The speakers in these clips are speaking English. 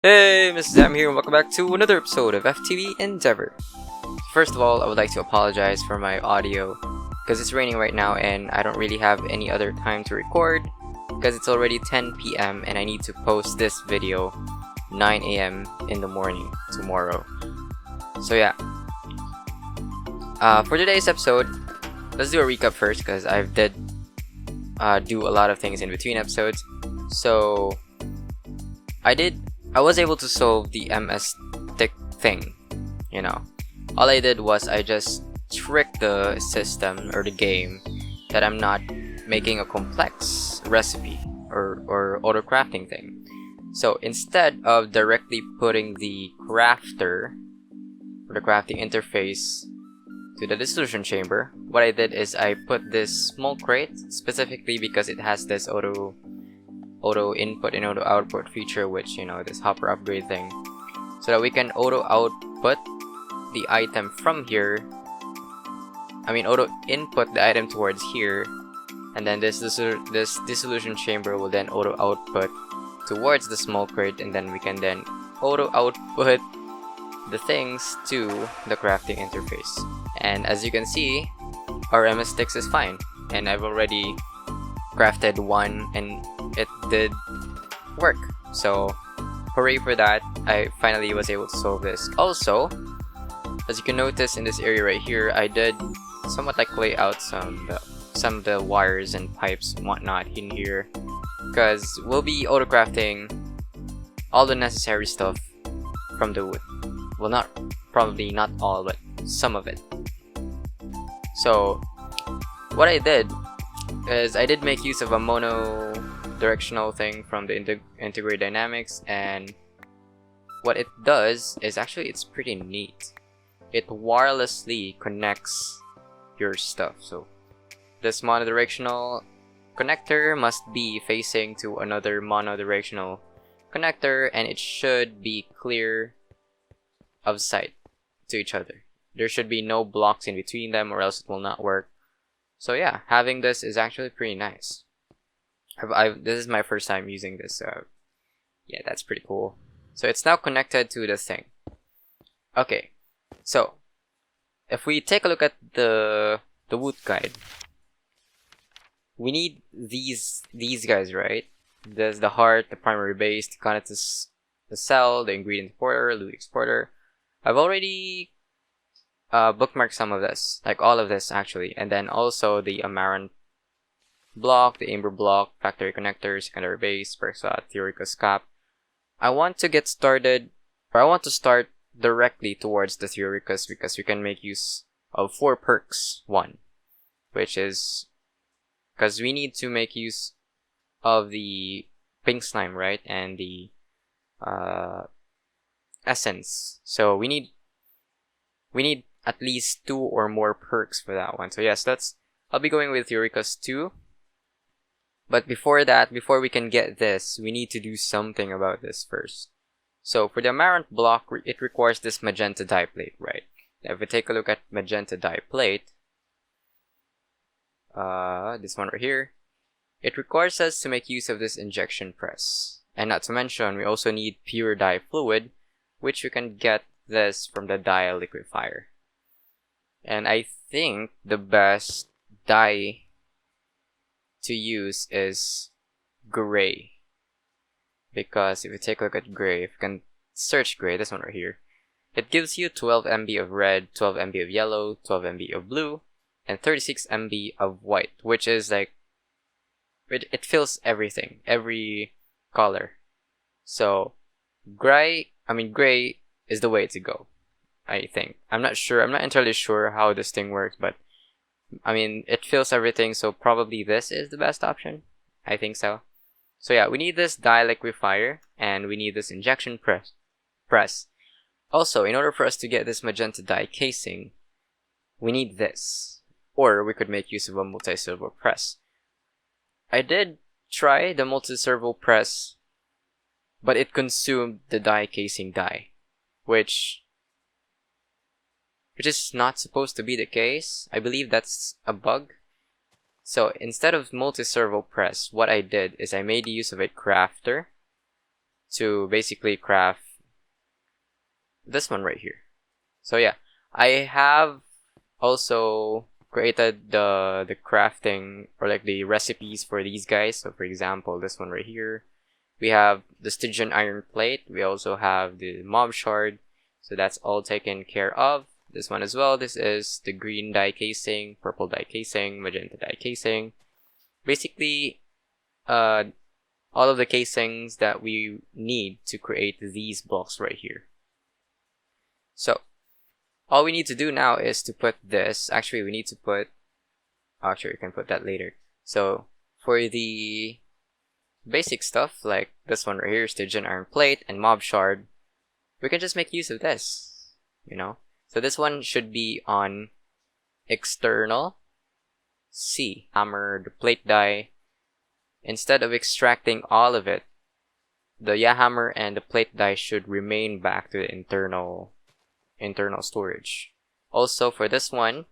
Hey, Mrs. Zam here, and welcome back to another episode of FTB Endeavour. First of all, I would like to apologize for my audio, because it's raining right now and I don't really have any other time to record, because it's already 10 p.m. and I need to post this video 9 a.m. in the morning tomorrow. So yeah, for today's episode, let's do a recap first, because I did do a lot of things in between episodes. So I was able to solve the MS stick thing, you know. All I did was I just tricked the system or the game that I'm not making a complex recipe or auto crafting thing. So instead of directly putting the crafter or the crafting interface to the dissolution chamber, what I did is I put this small crate specifically because it has this auto input and auto output feature, which, you know, this hopper upgrade thing, so that we can auto output the item from here. Auto input the item towards here, and then this dissolution chamber will then auto output towards the small crate, and then we can then auto output the things to the crafting interface. And as you can see, our MS sticks is fine, and I've already crafted one and it did work, so hooray for that. I finally was able to solve this. Also, as you can notice in this area right here, I did somewhat like lay out some of the wires and pipes and whatnot in here, because we'll be auto crafting all the necessary stuff from the wood. Well, probably not all, but some of it. So what I did is I did make use of a Mono-Directional thing from the integrated dynamics, and what it does is actually it's pretty neat. It wirelessly connects your stuff. So this Mono-Directional connector must be facing to another Mono-Directional connector, and it should be clear of sight to each other. There should be no blocks in between them, or else it will not work. So yeah, having this is actually pretty nice. This is my first time using this, so yeah, that's pretty cool. So it's now connected to the thing. Okay, so if we take a look at the Woot guide, we need these guys, right? There's the heart, the primary base, the conatus, the cell, the ingredient exporter, loot exporter. I've already bookmark some of this, like all of this actually, and then also the Amaranth block, the Amber block, factory connector, secondary base, Perxa, Theoricus cap. I want to start directly towards the Theoricus, because we can make use of 4 perks. One, which is because we need to make use of the pink slime, right, and the essence. So we need at least 2 or more perks for that one. So yes, I'll be going with Theoricus 2. But before that, before we can get this, we need to do something about this first. So for the Amaranth block, it requires this magenta dye plate, right? Now if we take a look at magenta dye plate, this one right here, it requires us to make use of this injection press. And not to mention, we also need pure dye fluid, which we can get this from the dye liquefier. And I think the best dye to use is gray, because if you take a look at gray, if you can search gray, this one right here, it gives you 12 MB of red, 12 MB of yellow, 12 MB of blue, and 36 MB of white, which is like it fills everything, every color. So gray is the way to go, I think. I'm not entirely sure how this thing works, but it fills everything, so probably this is the best option. I think so. So yeah, we need this dye liquefier, and we need this injection press. Also, in order for us to get this magenta dye casing, we need this, or we could make use of a multi-servo press. I did try the multi-servo press, but it consumed the dye casing dye, which is not supposed to be the case. I believe that's a bug. So instead of multi-servo press, what I did is I made use of a crafter to basically craft this one right here. So yeah, I have also created the crafting, or like the recipes for these guys. So for example, this one right here, we have the Stygian iron plate. We also have the mob shard. So that's all taken care of. This one as well. This is the green die casing, purple die casing, magenta die casing. Basically, all of the casings that we need to create these blocks right here. So all we need to do now is to put this. Actually, we need to put. Actually, we can put that later. So for the basic stuff like this one right here, Stygian iron plate and mob shard, we can just make use of this. You know. So this one should be on external C. Hammer the plate die. Instead of extracting all of it, the hammer and the plate die should remain back to the internal storage. Also for this one,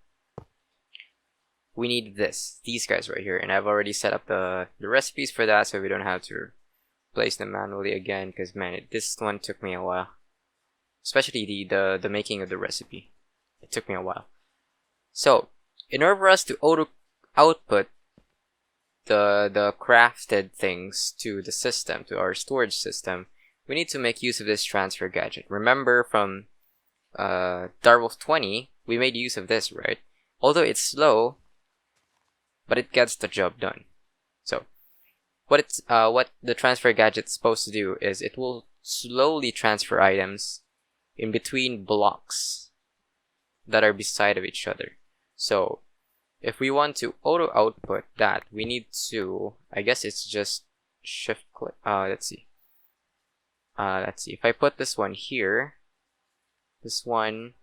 we need these guys right here, and I've already set up the recipes for that, so we don't have to place them manually again, because man, this one took me a while. Especially the making of the recipe. It took me a while. So, in order for us to auto output the crafted things to the system, to our storage system, we need to make use of this transfer gadget. Remember from Darwolf 20, we made use of this, right? Although it's slow, but it gets the job done. So, what the transfer gadget's supposed to do is it will slowly transfer items in between blocks that are beside of each other. So if we want to auto output that, we need to, I guess it's just shift click. Let's see. If I put this one here, this one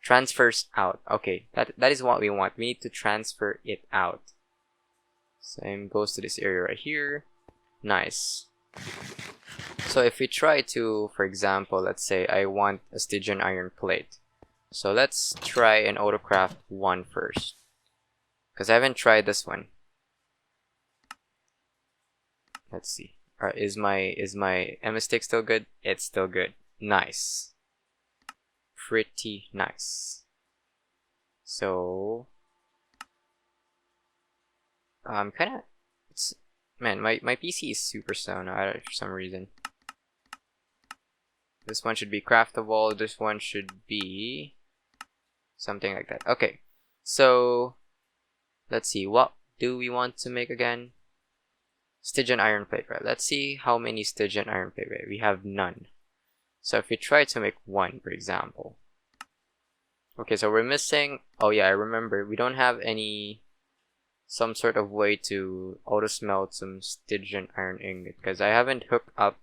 transfers out. Okay, that is what we want. We need to transfer it out. Same goes to this area right here. Nice. So if we try to, for example, let's say I want a Stygian iron plate. So let's try an autocraft one first, because I haven't tried this one. Let's see. Alright, is my MS stick still good? It's still good. Nice. Pretty nice. So kinda, it's, man, my PC is super slow now for some reason. This one should be craftable. This one should be something like that. Okay, so let's see. What do we want to make again? Stygian iron plate, right? Let's see how many Stygian iron plate. We have none. So if we try to make one, for example. Okay, so we're missing. Oh yeah, I remember. We don't have some sort of way to auto smelt some Stygian iron ingot, because I haven't hooked up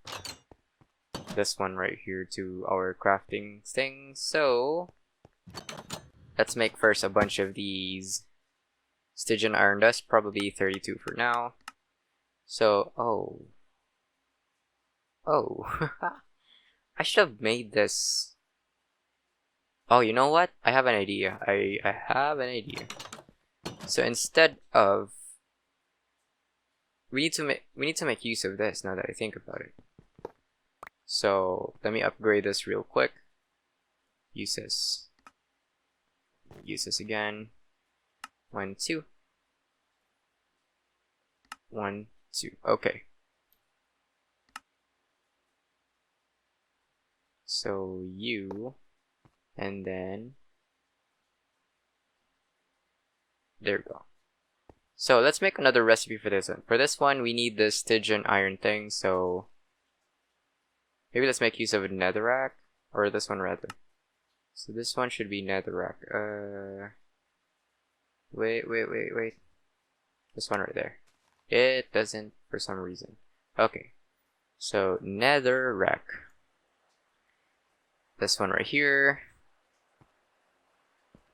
this one right here to our crafting thing. So let's make first a bunch of these Stygian iron dust, probably 32 for now. So I should have made this. Oh, you know what? I have an idea. I have an idea. So instead of, we need to make use of this now that I think about it. So let me upgrade this real quick. Use this again. 1, 2. 1, 2. Okay. So you, and then there we go. So let's make another recipe for this one. For this one, we need the Stygian iron thing. So maybe let's make use of a netherrack, or this one rather. So this one should be netherrack. Wait. This one right there. It doesn't for some reason. Okay. So netherrack. This one right here.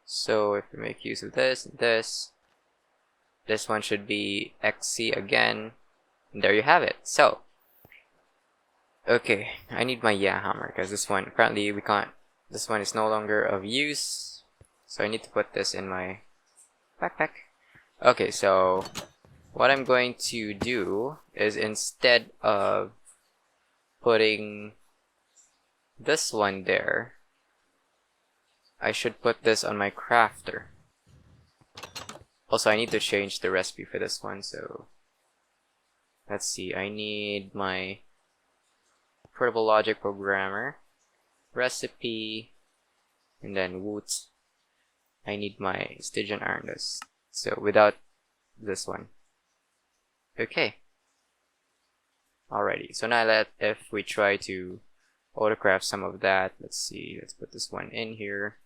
So if we make use of this and this one should be XC again. And there you have it. So okay, I need my hammer, because this one apparently we can't. This one is no longer of use. So I need to put this in my backpack. Okay, so what I'm going to do is, instead of putting this one there, I should put this on my crafter. Also, I need to change the recipe for this one, so let's see. I need my portable logic programmer, recipe, and then Woot. I need my Stygian iron dust. So without this one. Okay. Alrighty. So now if we try to autocraft some of that, let's see. Let's put this one in here.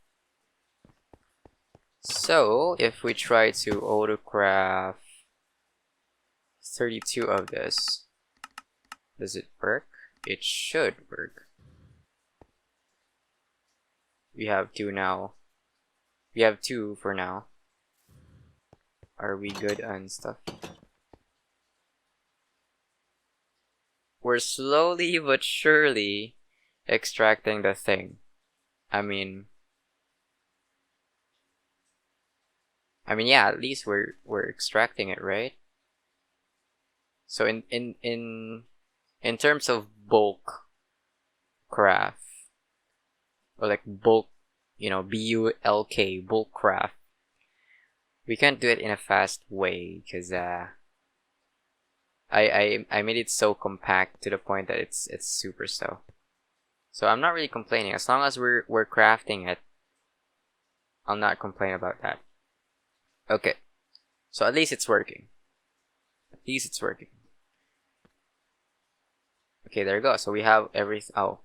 So if we try to autocraft 32 of this, does it work? It should work. We have 2 now. We have 2 for now. Are we good on stuff? We're slowly but surely extracting the thing. I mean, yeah, at least we're extracting it, right? So in terms of bulk craft, or like bulk, you know, bulk bulk craft, we can't do it in a fast way because I made it so compact to the point that it's super slow. So I'm not really complaining as long as we're crafting it. I'll not complain about that. Okay, so at least it's working. At least it's working. Okay, there we go. So we have everything. Oh,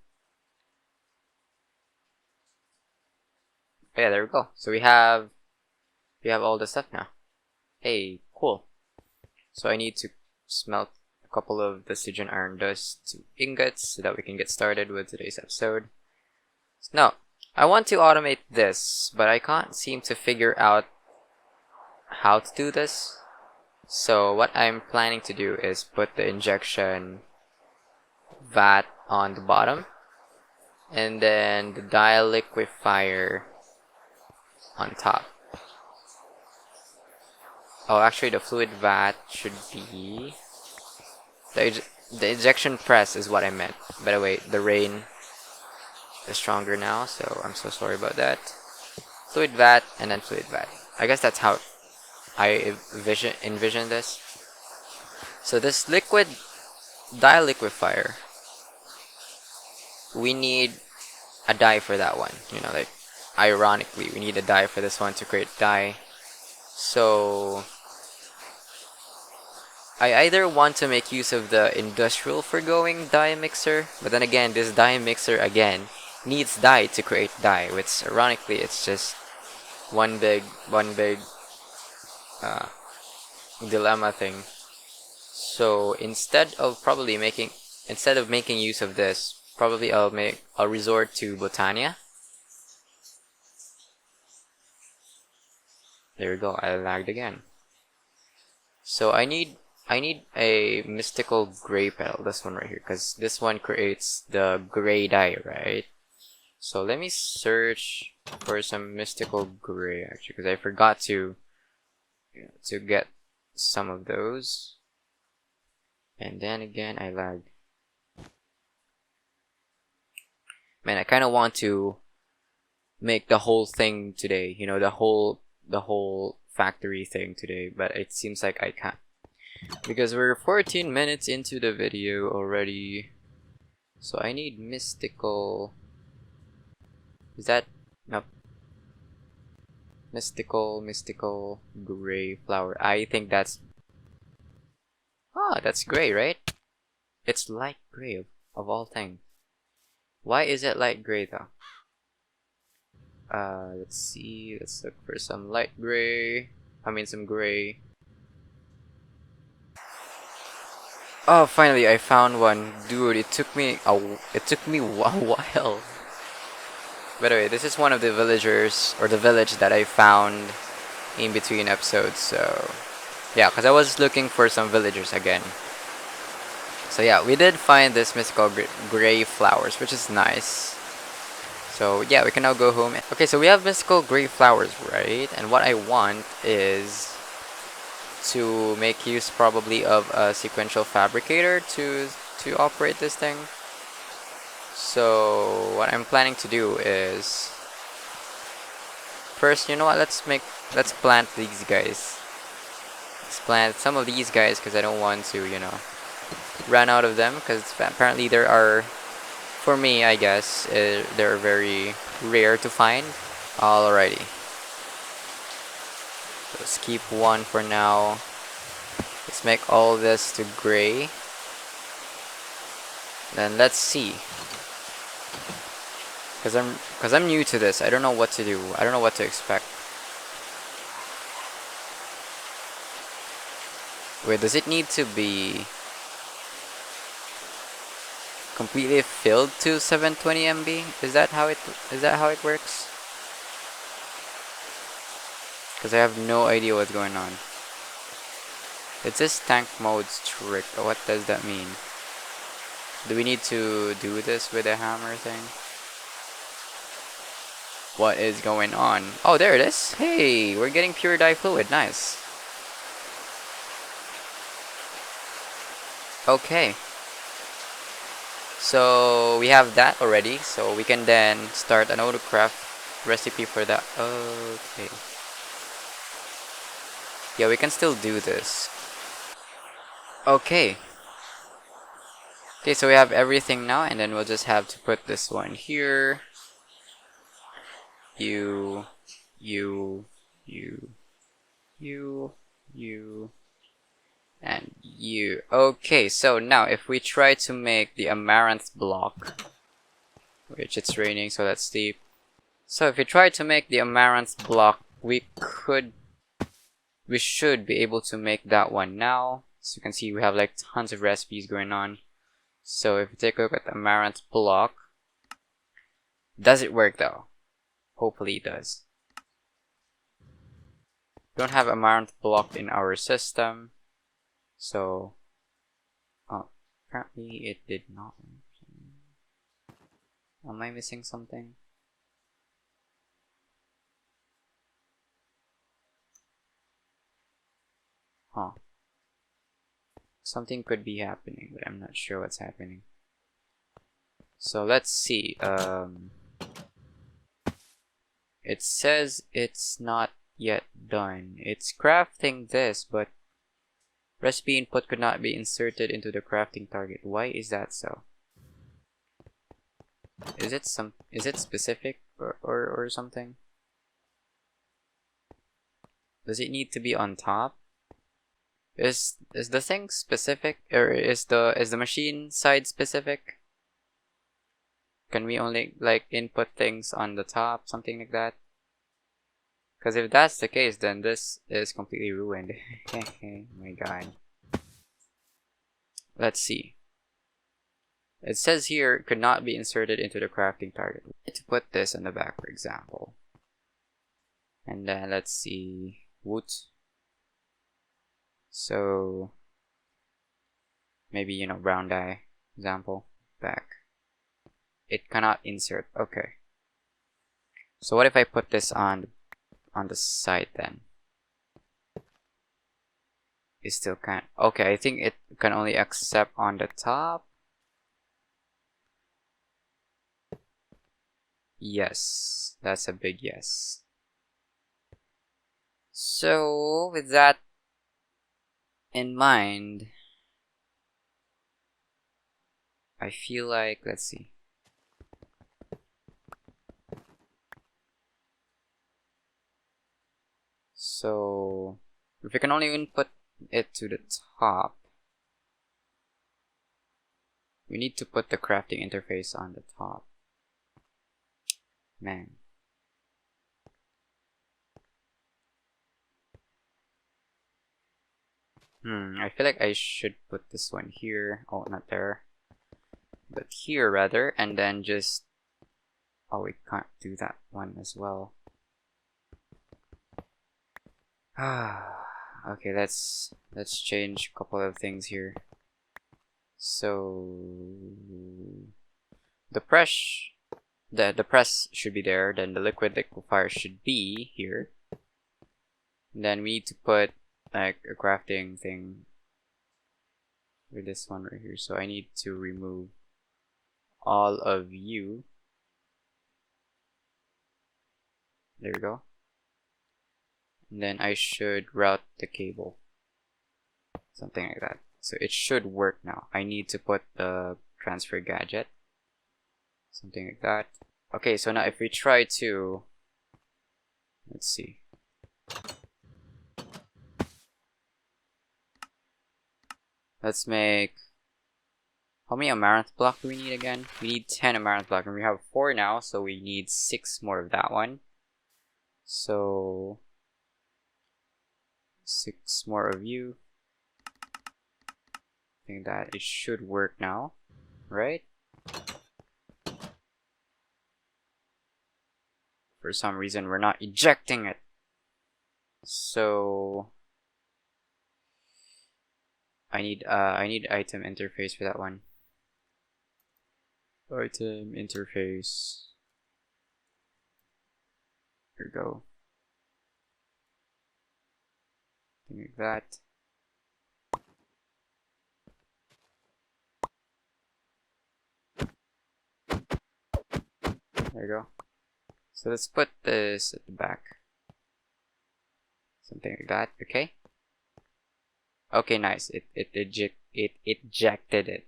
yeah, there we go. So we have all the stuff now. Hey, cool. So I need to smelt a couple of the Stygian iron dust to ingots so that we can get started with today's episode. Now, I want to automate this, but I can't seem to figure out how to do this. So what I'm planning to do is put the injection vat on the bottom, and then the dye liquefier on top. Oh, actually the fluid vat should be the ejection press is what I meant. By the way, the rain is stronger now, so I'm so sorry about that. Fluid vat and then fluid vat. I guess that's how I envision this. So this liquid dye liquefier, we need a dye for that one. You know, like ironically, we need a dye for this one to create dye. So I either want to make use of the industrial foregoing dye mixer, but then again, this dye mixer again needs dye to create dye, which ironically it's just one big dilemma thing. So instead of making use of this, probably I'll resort to Botania. There we go, I lagged again. So I need a mystical gray petal, this one right here, because this one creates the gray dye, right? So let me search for some mystical gray actually, because I forgot to get some of those. And then again, I lagged. Man, I kind of want to make the whole thing today, you know, the whole factory thing today, but it seems like I can't. Because we're 14 minutes into the video already. So I need mystical. Is that? Nope. Mystical gray flower. I think that's. Ah, that's gray, right? It's light gray of all things. Why is it light gray though? Let's see. Let's look for some light gray. I mean, some gray. Oh, finally I found one. Dude, it took me a while. By the way, this is one of the villagers, or the village that I found in between episodes, so yeah, because I was looking for some villagers again. So yeah, we did find this mystical gray flowers, which is nice. So yeah, we can now go home. Okay, so we have mystical gray flowers, right? And what I want is to make use probably of a sequential fabricator to operate this thing. So what I'm planning to do is first, you know what? Let's plant these guys. Let's plant some of these guys because I don't want to, you know, run out of them because apparently there are, for me, I guess, they're very rare to find. Alrighty. Let's keep one for now. Let's make all this to gray. Then let's see. Cause I'm new to this. I don't know what to do. I don't know what to expect. Wait, does it need to be completely filled to 720 MB? Is that how it works? Because I have no idea what's going on. It says tank mode strict. What does that mean? Do we need to do this with a hammer thing? What is going on? Oh, there it is. Hey, we're getting pure dye fluid. Nice. Okay. So we have that already. So we can then start an autocraft recipe for that. Okay. Yeah, we can still do this. Okay. Okay, so we have everything now, and then we'll just have to put this one here. You, and you. Okay, so now if we try to make the amaranth block, which it's raining, so let's sleep. So if we try to make the amaranth block, we should be able to make that one now. So you can see we have like tons of recipes going on. So if we take a look at the amaranth block, does it work though? Hopefully it does. We don't have amaranth block in our system, so apparently it did not. Am I missing something? Huh. Something could be happening, but I'm not sure what's happening. So let's see. It says it's not yet done. It's crafting this, but recipe input could not be inserted into the crafting target. Why is that so? Is it specific or something? Does it need to be on top? Is the thing specific, or is the machine side specific? Can we only like input things on the top, something like that? Because if that's the case, then this is completely ruined. Oh my god. Let's see. It says here could not be inserted into the crafting target. To put this on the back, for example. And then let's see. Woot. So maybe, you know, brown dye example. Back. It cannot insert. Okay. So what if I put this on the side then? It still can't. Okay, I think it can only accept on the top. Yes, that's a big yes. So with that in mind, I feel like, let's see. So if we can only input it to the top, we need to put the crafting interface on the top. Man. I feel like I should put this one here. Oh, not there. But here rather, and then just... Oh, we can't do that one as well. Okay, let's change a couple of things here. So the press should be there, then the liquid liquefier should be here. And then we need to put like a crafting thing with this one right here. So I need to remove all of you. There we go. And then I should route the cable. Something like that. So it should work now. I need to put the transfer gadget. Something like that. Okay, so now if we try to... Let's see. Let's make... How many amaranth block do we need again? We need 10 amaranth block, and we have 4 now, so we need 6 more of that one. So 6 more of you. I think that it should work now, right? For some reason we're not ejecting it. So I need item interface for that one. Item interface. Here we go. Something like that. There you go. So let's put this at the back. Something like that. Okay. Okay, nice. It ejected it.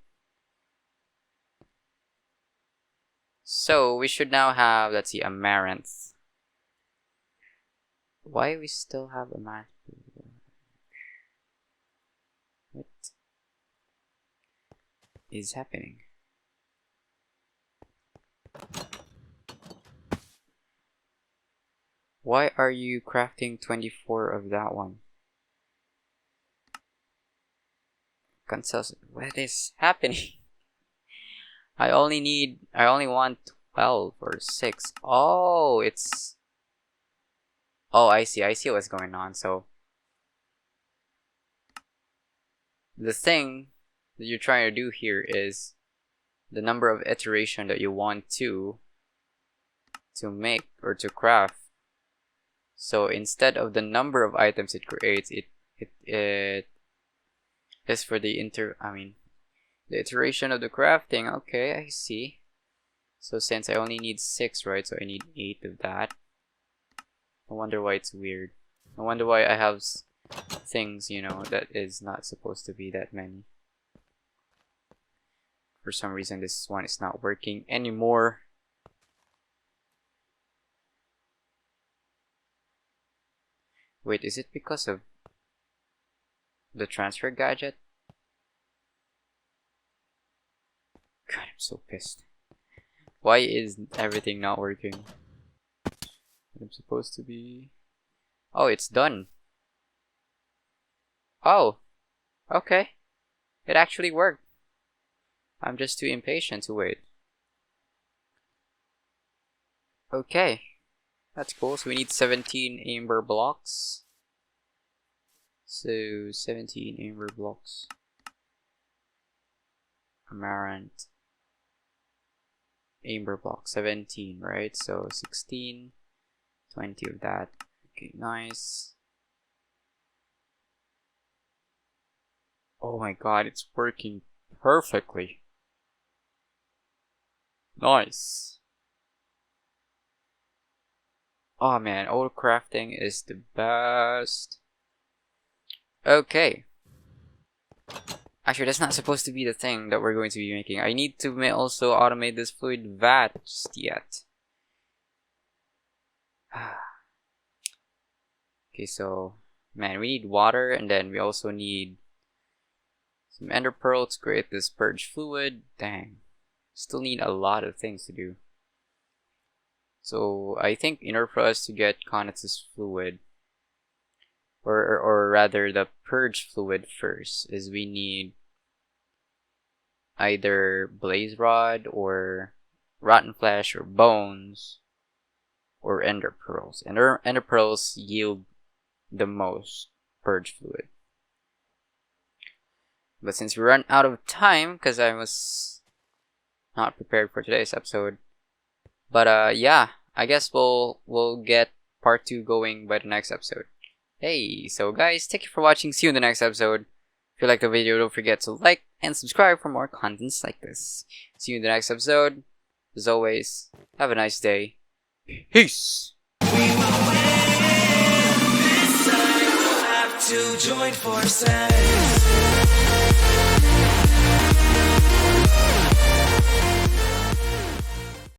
So we should now have, let's see, amaranth. Why we still have amaranth? What is happening? Why are you crafting 24 of that one? What is happening? I only want 12 or 6. Oh, it's... Oh, I see what's going on. So the thing that you're trying to do here is the number of iteration that you want to make or to craft. So instead of the number of items it creates, it is for the the iteration of the crafting. Okay, I see. So since I only need 6, right? So I need 8 of that. I wonder why it's weird. I wonder why I have things, you know, that is not supposed to be that many. For some reason, this one is not working anymore. Wait, is it because of the transfer gadget? God, I'm so pissed. Why is everything not working? I'm supposed to be... Oh, it's done. Oh, okay. It actually worked. I'm just too impatient to wait. Okay. That's cool. So we need 17 amber blocks. So 17 amber blocks. Amaranth. Amber block 17, right? So 16, 20 of that. Okay, nice. Oh my god, it's working perfectly. Nice. Oh man, auto crafting is the best. Okay. Actually, that's not supposed to be the thing that we're going to be making. I need to also automate this fluid vat just yet. Okay, so, man, we need water, and then we also need some ender pearl to create this purge fluid. Dang. Still need a lot of things to do. So, I think in order for us to get Connex fluid, or rather the purge fluid first, is we need either blaze rod or rotten flesh or bones or ender pearls. Ender pearls yield the most purge fluid. But since we run out of time, because I was not prepared for today's episode, but yeah, I guess we'll get part 2 going by the next episode. Hey, so guys, thank you for watching. See you in the next episode. If you like the video, don't forget to like and subscribe for more contents like this. See you in the next episode. As always, have a nice day. Peace! We will win this time. We'll have to join forces.